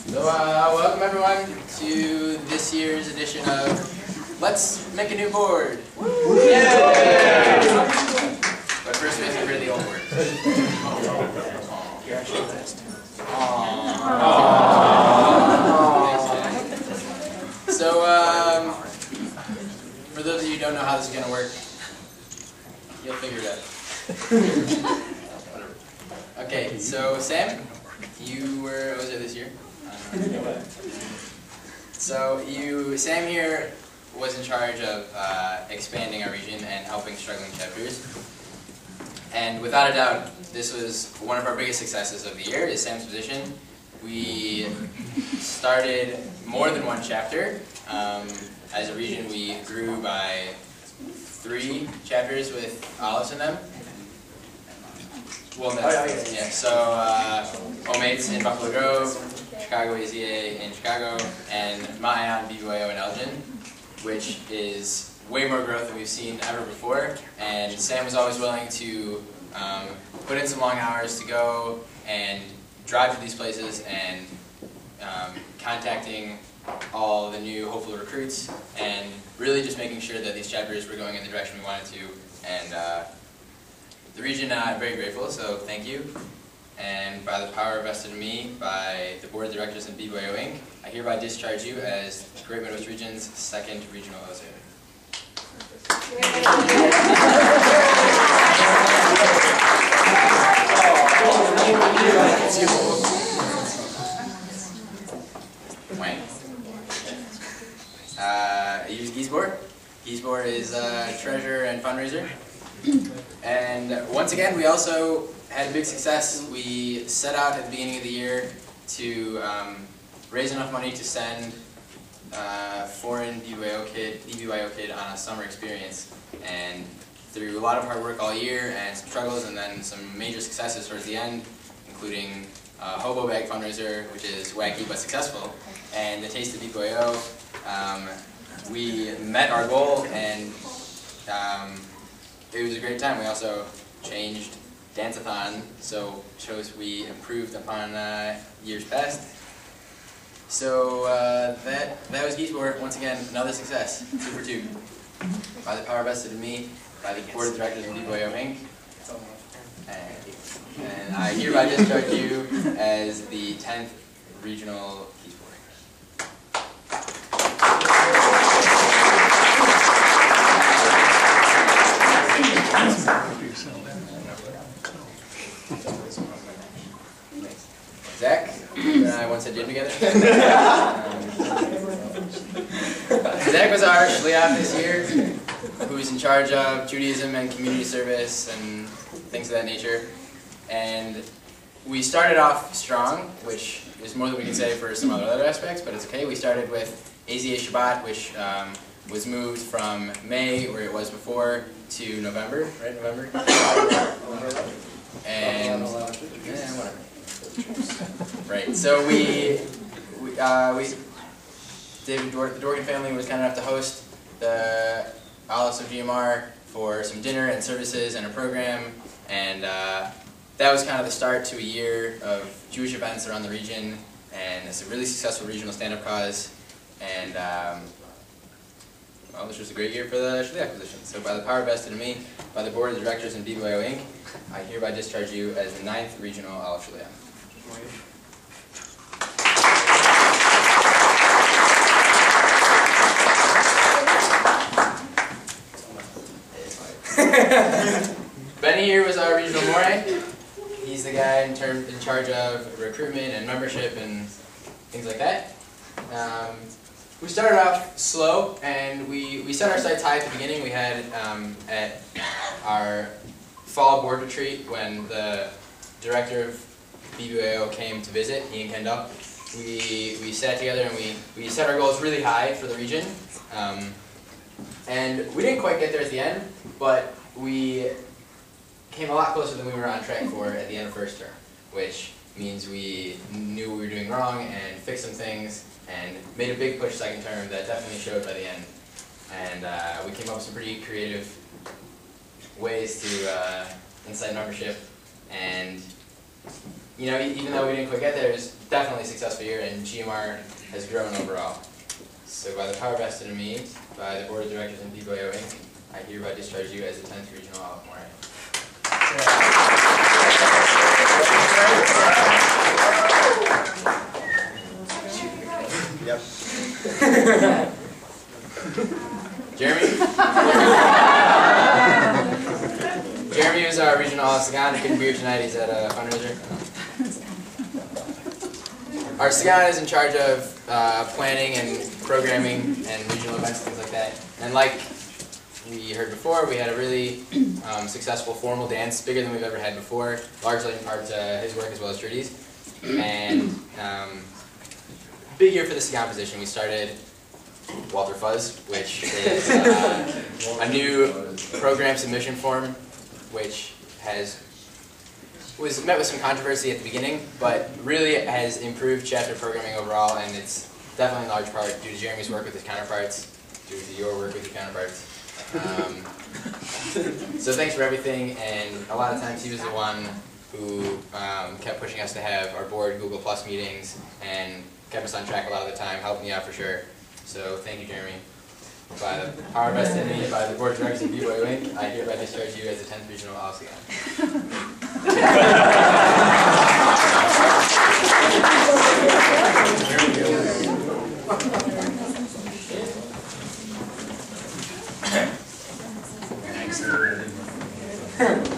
So welcome everyone to this year's edition of Let's Make a New Board. Yay! But first we have to get rid of the old board. You're actually last. So for those of you who don't know how this is going to work, you'll figure it out. Okay, so Sam, you were OZA this year. Sam here was in charge of expanding our region and helping struggling chapters. And without a doubt, this was one of our biggest successes of the year, is Sam's position. We started more than one chapter. As a region, we grew by 3 chapters with olives in them. Well, no, yeah. So, Omates in Buffalo Grove, Chicago AZA in Chicago, and Maayan, BBYO in Elgin, which is way more growth than we've seen ever before. And Sam was always willing to put in some long hours to go and drive to these places and contacting all the new hopeful recruits and really just making sure that these chapters were going in the direction we wanted to. And the region, I'm very grateful, so thank you. And by the power vested in me by the Board of Directors and BBYO Inc., I hereby discharge you as Great Midwest Region's 2nd Regional OZA. Use Giesbohr. Giesbohr is treasurer and fundraiser. And once again, we also had a big success. We set out at the beginning of the year to raise enough money to send a foreign BBYO kid on a summer experience. And through a lot of hard work all year and some struggles and then some major successes towards the end, including Hobo Bag fundraiser, which is wacky but successful, and the Taste of BBYO, we met our goal, and it was a great time. We also changed Dance-a-thon, so shows we improved upon years past. So that was Giesbohr. Once again, another success, 2 for 2. By the power vested in me, by the Board of Directors of BBYO Inc. And I hereby discharge you as the 10th Regional Giesbohr. Zach and I once had gym together. Zach was our shliach this year, who was in charge of Judaism and community service and things of that nature. And we started off strong, which is more than we can say for some other aspects, but it's okay. We started with AZA Shabbat, which was moved from May, where it was before, to November, right? November? And yeah, whatever. Right. So the Dorgan family was kind enough to host the Olives of GMR for some dinner and services and a program, and that was kind of the start to a year of Jewish events around the region, and it's a really successful regional stand-up cause, and well, this was a great year for the shliach position. So by the power vested in me, by the Board of Directors and BBYO Inc., I hereby discharge you as the 9th Regional Olive Shliach. Benny here was our Regional More. He's the guy in charge of recruitment and membership and things like that. We started off slow, and we set our sights high at the beginning. We had at our fall board retreat, when the director of BBYO came to visit, he and Kendall, we sat together and we set our goals really high for the region. And we didn't quite get there at the end, but we came a lot closer than we were on track for at the end of first term, which means we knew what we were doing wrong and fixed some things and made a big push second term that definitely showed by the end. And we came up with some pretty creative ways to incite membership, and you know, even though we didn't quite get there, it was definitely a successful year, and GMR has grown overall. So by the power vested in me, by the Board of Directors and BYO Inc., I hereby discharge you as the 10th Regional Alphamore. Yep. Jeremy? Jeremy is our Regional All-Sagan. He couldn't be here tonight. He's at a fundraiser. Our Sagan is in charge of planning and programming and regional events, things like that. And like we heard before, we had a really successful formal dance, bigger than we've ever had before, largely in part to his work as well as Trudy's. And big year for the Sagan position. We started Walter Fuzz, which is a new program submission form, which was met with some controversy at the beginning, but really has improved chapter programming overall, and it's definitely in large part due to Jeremy's work with his counterparts, due to your work with your counterparts. So thanks for everything, and a lot of times he was the one who kept pushing us to have our board Google Plus meetings and kept us on track a lot of the time, helped me out for sure. So thank you, Jeremy. By the power vested in me by the Board of Directors of BYO Inc., I hereby discharge you as the 10th Regional All-Sagan. Thanks.